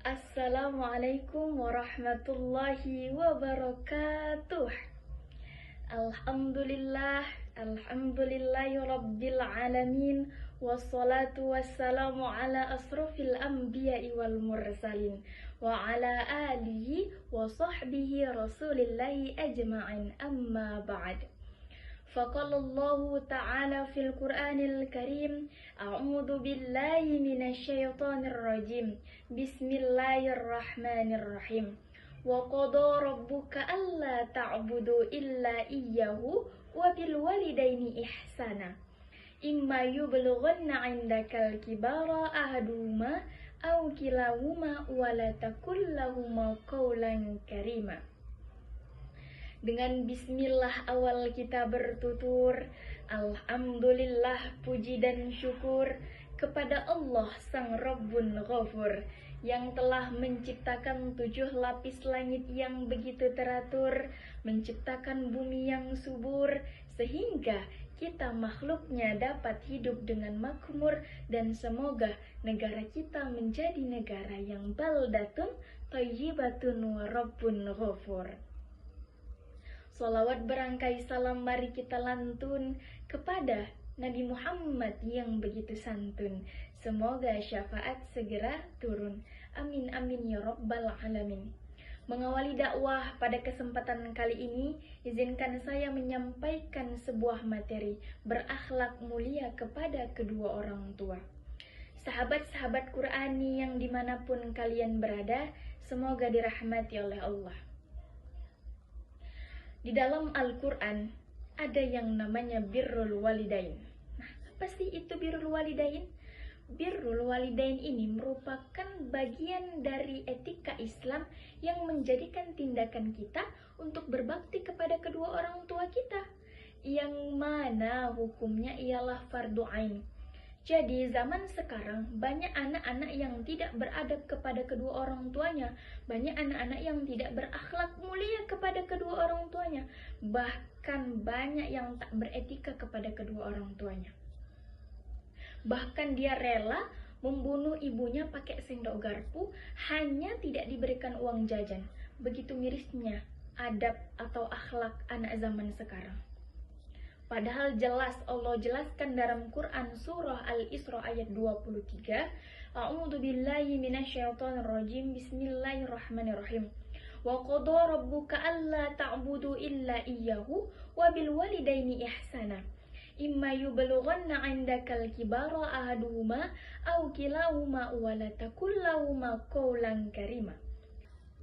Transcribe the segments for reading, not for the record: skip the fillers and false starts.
Assalamualaikum warahmatullahi wabarakatuh. Alhamdulillah, alhamdulillahi rabbil alamin. Wassalatu wassalamu ala asrofil anbiya'i wal mursalin wa ala alihi wa sahbihi rasulillahi ajma'in, amma ba'd. Faqalallahu ta'ala fil Qur'anil Karim, a'udzu billahi minasyaitonir rajim. Bismillahirrahmanirrahim. Wa qada rabbuka alla ta'budu illa iyyahu wa bil walidaini ihsana. Imma yublughanna 'indakal kibara ahaduhuma aw kilahuma wa la taqul lahumu qawlan karima. Dengan bismillah awal kita bertutur. Alhamdulillah, puji dan syukur kepada Allah Sang Rabbun Ghafur yang telah menciptakan 7 lapis langit yang begitu teratur, menciptakan bumi yang subur, sehingga kita makhluknya dapat hidup dengan makmur, dan semoga negara kita menjadi negara yang baldatun thayyibatun wa Rabbun Ghafur. Sholawat berangkai salam mari kita lantun kepada Nabi Muhammad yang begitu santun. Semoga syafaat segera turun. Amin amin ya rabbal alamin. Mengawali dakwah pada kesempatan kali ini, izinkan saya menyampaikan sebuah materi berakhlak mulia kepada kedua orang tua. Sahabat-sahabat Qur'ani yang dimanapun kalian berada, semoga dirahmati oleh Allah. Di dalam Al-Quran ada yang namanya birrul walidain. Nah, apa sih itu birrul walidain? Birrul walidain ini merupakan bagian dari etika Islam yang menjadikan tindakan kita untuk berbakti kepada kedua orang tua kita, yang mana hukumnya ialah fardu ain. Jadi zaman sekarang banyak anak-anak yang tidak beradab kepada kedua orang tuanya, banyak anak-anak yang tidak berakhlak mulia kepada kedua orang tuanya, bahkan banyak yang tak beretika kepada kedua orang tuanya. Bahkan dia rela membunuh ibunya pakai sendok garpu hanya tidak diberikan uang jajan. Begitu mirisnya adab atau akhlak anak zaman sekarang. Padahal jelas Allah jelaskan dalam Quran surah Al-Isra ayat 23. A'udzu billahi minasyaitonir rajim. Bismillahirrahmanirrahim. Wa qada rabbuka alla ta'budu illa iyyahu wa bil walidaini ihsana. Imma yublughanna 'indakal kibara ahaduhuma aw kilahuma wa la taqul lahumu qawlan karima.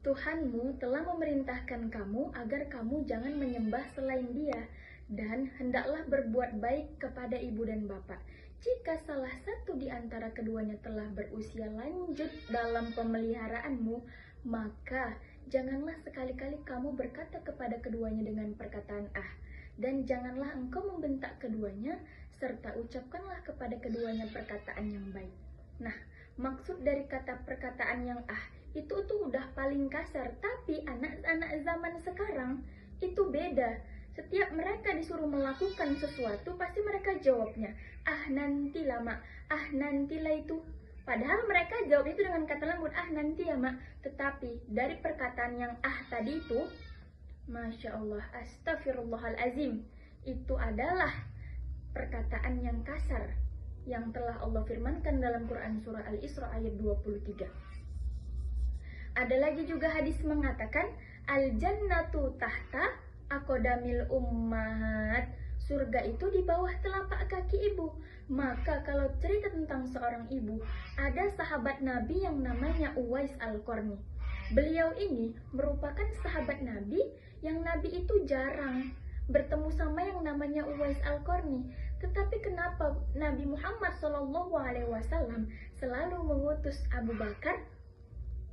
Tuhanmu telah memerintahkan kamu agar kamu jangan menyembah selain Dia, dan hendaklah berbuat baik kepada ibu dan bapak. Jika salah satu di antara keduanya telah berusia lanjut dalam pemeliharaanmu, maka janganlah sekali-kali kamu berkata kepada keduanya dengan perkataan ah, dan janganlah engkau membentak keduanya, serta ucapkanlah kepada keduanya perkataan yang baik. Nah, maksud dari kata perkataan yang ah itu tuh udah paling kasar, tapi anak-anak zaman sekarang itu beda. Setiap mereka disuruh melakukan sesuatu, pasti mereka jawabnya, ah nantilah mak, ah nantilah itu. Padahal mereka jawab itu dengan kata lembut, ah nanti ya mak. Tetapi dari perkataan yang ah tadi itu, Masya Allah, astagfirullahalazim, itu adalah perkataan yang kasar yang telah Allah firmankan dalam Quran surah Al-Isra ayat 23. Ada lagi juga hadis mengatakan, al-jannatu tahta aqdamil ummahat, surga itu di bawah telapak kaki ibu. Maka kalau cerita tentang seorang ibu, ada sahabat Nabi yang namanya Uwais Al-Qarni. Beliau ini merupakan sahabat Nabi yang Nabi itu jarang bertemu sama yang namanya Uwais Al-Qarni. Tetapi kenapa Nabi Muhammad SAW selalu mengutus Abu Bakar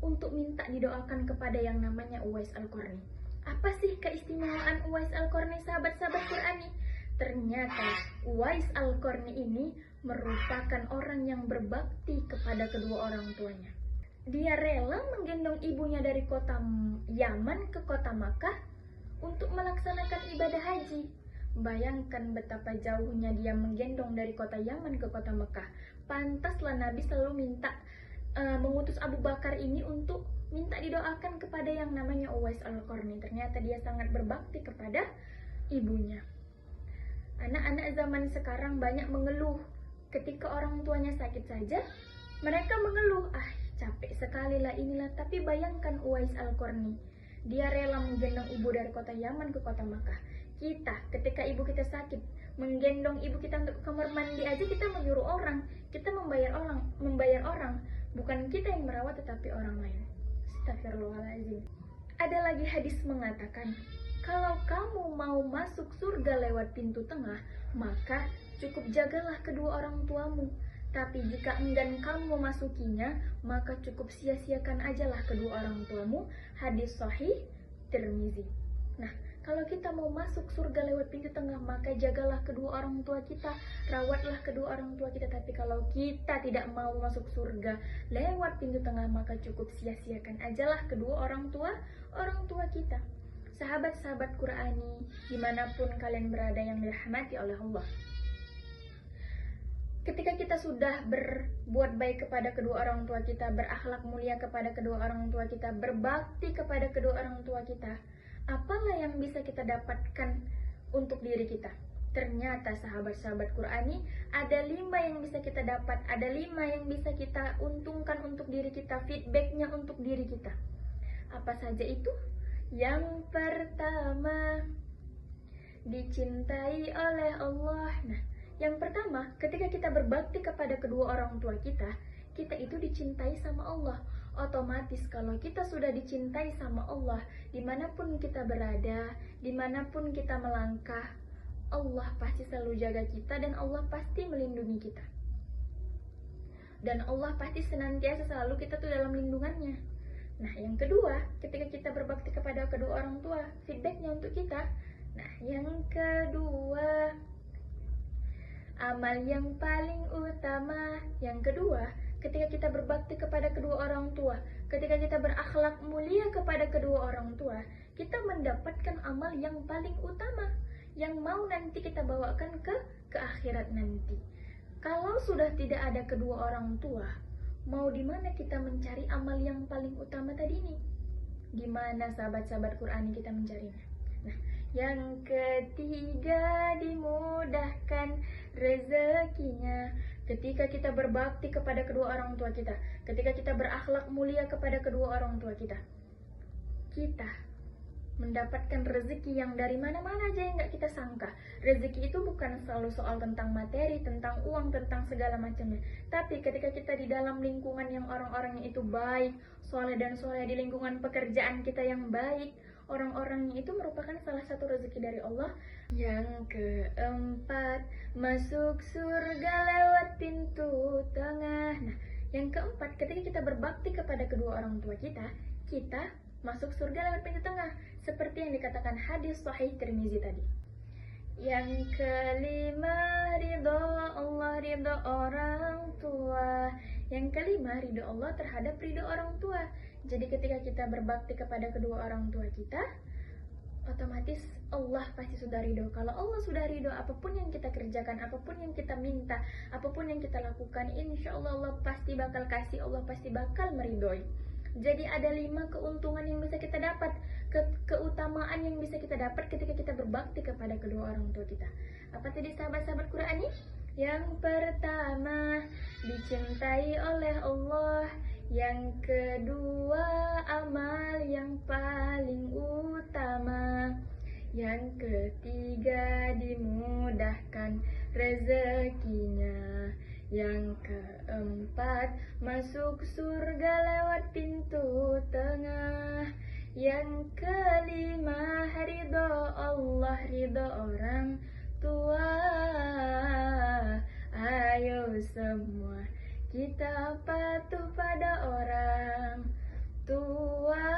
untuk minta didoakan kepada yang namanya Uwais Al-Qarni? Apa sih keistimewaan Uwais Al-Qarni, sahabat-sahabat Qur'ani? Ternyata Uwais Al-Qarni ini merupakan orang yang berbakti kepada kedua orang tuanya. Dia rela menggendong ibunya dari kota Yaman ke kota Makkah untuk melaksanakan ibadah haji. Bayangkan betapa jauhnya dia menggendong dari kota Yaman ke kota Mekah. Pantaslah Nabi selalu minta mengutus Abu Bakar ini untuk minta didoakan kepada yang namanya Uwais Al-Qarni. Ternyata dia sangat berbakti kepada ibunya. Anak-anak zaman sekarang banyak mengeluh ketika orang tuanya sakit saja. Mereka mengeluh, capek sekali lah inilah. Tapi bayangkan Uwais Al-Qarni, dia rela menggendong ibu dari kota Yaman ke kota Makkah. Kita, ketika ibu kita sakit, menggendong ibu kita untuk kamar mandi aja kita menyuruh orang, kita membayar orang, bukan kita yang merawat tetapi orang lain. Astagfirullahaladzim. Ada lagi hadis mengatakan, kalau kamu mau masuk surga lewat pintu tengah, maka cukup jagalah kedua orang tuamu. Tapi jika enggan kamu memasukinya, maka cukup sia-siakan ajalah kedua orang tuamu. Hadis Sahih Tirmizi. Nah, kalau kita mau masuk surga lewat pintu tengah, maka jagalah kedua orang tua kita, rawatlah kedua orang tua kita. Tapi kalau kita tidak mau masuk surga lewat pintu tengah, maka cukup sia-siakan ajalah kedua orang tua kita. Sahabat-sahabat Qur'ani, dimanapun kalian berada yang dirahmati oleh Allah, ketika kita sudah berbuat baik kepada kedua orang tua kita, berakhlak mulia kepada kedua orang tua kita, berbakti kepada kedua orang tua kita, apalah yang bisa kita dapatkan untuk diri kita? Ternyata sahabat-sahabat Qur'ani, ada 5 yang bisa kita dapat, ada 5 yang bisa kita untungkan untuk diri kita, feedbacknya untuk diri kita. Apa saja itu? Yang pertama, dicintai oleh Allah. Nah, yang pertama, ketika kita berbakti kepada kedua orang tua kita itu dicintai sama Allah. Otomatis kalau kita sudah dicintai sama Allah, dimanapun kita berada, dimanapun kita melangkah, Allah pasti selalu jaga kita dan Allah pasti melindungi kita. Dan Allah pasti senantiasa selalu kita tuh dalam lindungannya. Nah, yang kedua, ketika kita berbakti kepada kedua orang tua, feedbacknya untuk kita. Nah, yang kedua, amal yang paling utama. Yang kedua, ketika kita berbakti kepada kedua orang tua, ketika kita berakhlak mulia kepada kedua orang tua, kita mendapatkan amal yang paling utama, yang mau nanti kita bawakan ke akhirat nanti. Kalau sudah tidak ada kedua orang tua, mau di mana kita mencari amal yang paling utama tadi ini? Di mana sahabat-sahabat Qur'ani kita mencarinya? Nah, yang ketiga, dimudahkan rezekinya. Ketika kita berbakti kepada kedua orang tua kita, ketika kita berakhlak mulia kepada kedua orang tua kita, kita mendapatkan rezeki yang dari mana-mana aja yang gak kita sangka. Rezeki itu bukan selalu soal tentang materi, tentang uang, tentang segala macamnya. Tapi ketika kita di dalam lingkungan yang orang-orangnya itu baik, soleh dan soleh, di lingkungan pekerjaan kita yang baik, orang-orangnya itu merupakan salah satu rezeki dari Allah. Yang keempat, masuk surga lewat pintu tengah. Nah, yang keempat, ketika kita berbakti kepada kedua orang tua kita, kita masuk surga lewat pintu tengah, seperti yang dikatakan hadis Sahih Tirmizi tadi. Yang kelima, ridho Allah, ridho orang tua. Yang kelima, ridho Allah terhadap ridho orang tua. Jadi ketika kita berbakti kepada kedua orang tua kita, otomatis Allah pasti sudah ridho. Kalau Allah sudah ridho, apapun yang kita kerjakan, apapun yang kita minta, apapun yang kita lakukan, insya Allah Allah pasti bakal kasih, Allah pasti bakal meridhoi. Jadi ada 5 keuntungan yang bisa kita dapat, keutamaan yang bisa kita dapat ketika kita berbakti kepada kedua orang tua kita. Apa tadi sahabat-sahabat Qur'ani? Yang pertama, dicintai oleh Allah. Yang kedua, amal yang paling utama. Yang ketiga, dimudahkan rezekinya. Yang keempat, masuk surga lewat pintu tengah. Yang kelima, ridho Allah, ridho orang tua. Ayo semua kita patuh pada orang tua.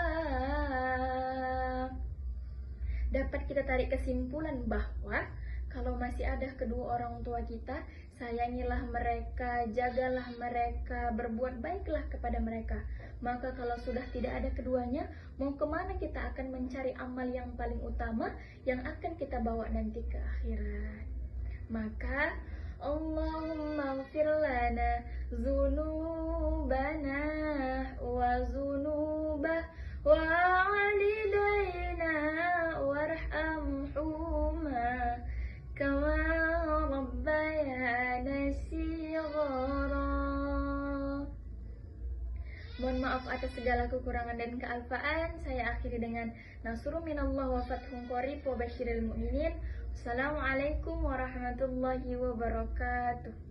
Dapat kita tarik kesimpulan bahwa kalau masih ada kedua orang tua kita, sayangilah mereka, jagalah mereka, berbuat baiklah kepada mereka. Maka kalau sudah tidak ada keduanya, mau kemana kita akan mencari amal yang paling utama yang akan kita bawa nanti ke akhirat? Maka Allahumma ighfir lana dzunubana wa dzunubah walidaina warhamhuma kama rabbayana shighara. Mohon maaf atas segala kekurangan dan kealpaan. Saya akhiri dengan nasrun minallah wa fathun qarib wa basyiril mu'minin. Wassalamualaikum warahmatullahi wabarakatuh.